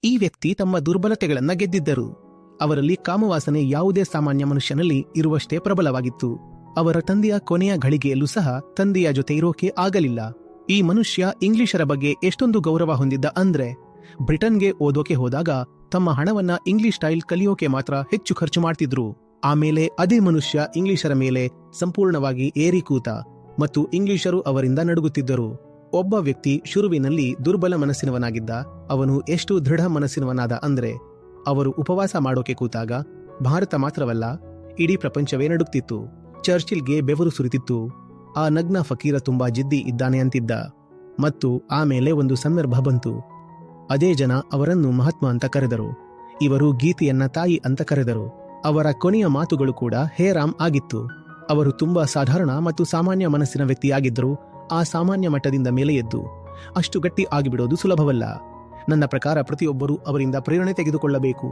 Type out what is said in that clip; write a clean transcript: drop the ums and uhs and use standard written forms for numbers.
ಈ ವ್ಯಕ್ತಿ ತಮ್ಮ ದುರ್ಬಲತೆಗಳನ್ನ ಗೆದ್ದಿದ್ದರು. ಅವರಲ್ಲಿ ಕಾಮವಾಸನೆ ಯಾವುದೇ ಸಾಮಾನ್ಯ ಮನುಷ್ಯನಲ್ಲಿ ಇರುವಷ್ಟೇ ಪ್ರಬಲವಾಗಿತ್ತು. ಅವರ ತಂದೆಯ ಕೊನೆಯ ಘಳಿಗೆಯಲ್ಲೂ ಸಹ ತಂದೆಯ ಜೊತೆ ಇರೋಕೆ ಆಗಲಿಲ್ಲ. ಈ ಮನುಷ್ಯ ಇಂಗ್ಲಿಷರ ಬಗ್ಗೆ ಎಷ್ಟೊಂದು ಗೌರವ ಹೊಂದಿದ್ದ ಅಂದ್ರೆ ಬ್ರಿಟನ್ಗೆ ಓದೋಕೆ ಹೋದಾಗ ತಮ್ಮ ಹಣವನ್ನ ಇಂಗ್ಲಿಷ್ ಸ್ಟೈಲ್ ಕಲಿಯೋಕೆ ಮಾತ್ರ ಹೆಚ್ಚು ಖರ್ಚು ಮಾಡ್ತಿದ್ರು. ಆಮೇಲೆ ಅದೇ ಮನುಷ್ಯ ಇಂಗ್ಲಿಷರ ಮೇಲೆ ಸಂಪೂರ್ಣವಾಗಿ ಏರಿ ಕೂತ ಮತ್ತು ಇಂಗ್ಲಿಷರು ಅವರಿಂದ ನಡುಗುತ್ತಿದ್ದರು. ಒಬ್ಬ ವ್ಯಕ್ತಿ ಶುರುವಿನಲ್ಲಿ ದುರ್ಬಲ ಮನಸ್ಸಿನವನಾಗಿದ್ದ. ಅವನು ಎಷ್ಟು ದೃಢ ಮನಸ್ಸಿನವನಾದ ಅಂದ್ರೆ ಅವರು ಉಪವಾಸ ಮಾಡೋಕೆ ಕೂತಾಗ ಭಾರತ ಮಾತ್ರವಲ್ಲ, ಇಡೀ ಪ್ರಪಂಚವೇ ನಡುಗ್ತಿತ್ತು. ಚರ್ಚಿಲ್ಗೆ ಬೆವರು ಸುರಿತಿತ್ತು. ಆ ನಗ್ನ ಫಕೀರ ತುಂಬಾ ಜಿದ್ದಿ ಇದ್ದಾನೆ ಅಂತಿದ್ದ. ಮತ್ತು ಆಮೇಲೆ ಒಂದು ಸಂದರ್ಭ ಬಂತು. ಅದೇ ಜನ ಅವರನ್ನು ಮಹಾತ್ಮ ಅಂತ ಕರೆದರು. ಇವರು ಗೀತೆಯನ್ನ ತಾಯಿ ಅಂತ ಕರೆದರು. ಅವರ ಕೊನೆಯ ಮಾತುಗಳು ಕೂಡ ಹೇ ರಾಮ್ ಆಗಿತ್ತು. ಅವರು ತುಂಬಾ ಸಾಧಾರಣ ಮತ್ತು ಸಾಮಾನ್ಯ ಮನಸ್ಸಿನ ವ್ಯಕ್ತಿಯಾಗಿದ್ದರು. ಆ ಸಾಮಾನ್ಯ ಮಟ್ಟದಿಂದ ಮೇಲೆ ಎದ್ದು ಅಷ್ಟು ಗಟ್ಟಿ ಆಗಿಬಿಡೋದು ಸುಲಭವಲ್ಲ. ನನ್ನ ಪ್ರಕಾರ ಪ್ರತಿಯೊಬ್ಬರೂ ಅವರಿಂದ ಪ್ರೇರಣೆ ತೆಗೆದುಕೊಳ್ಳಬೇಕು.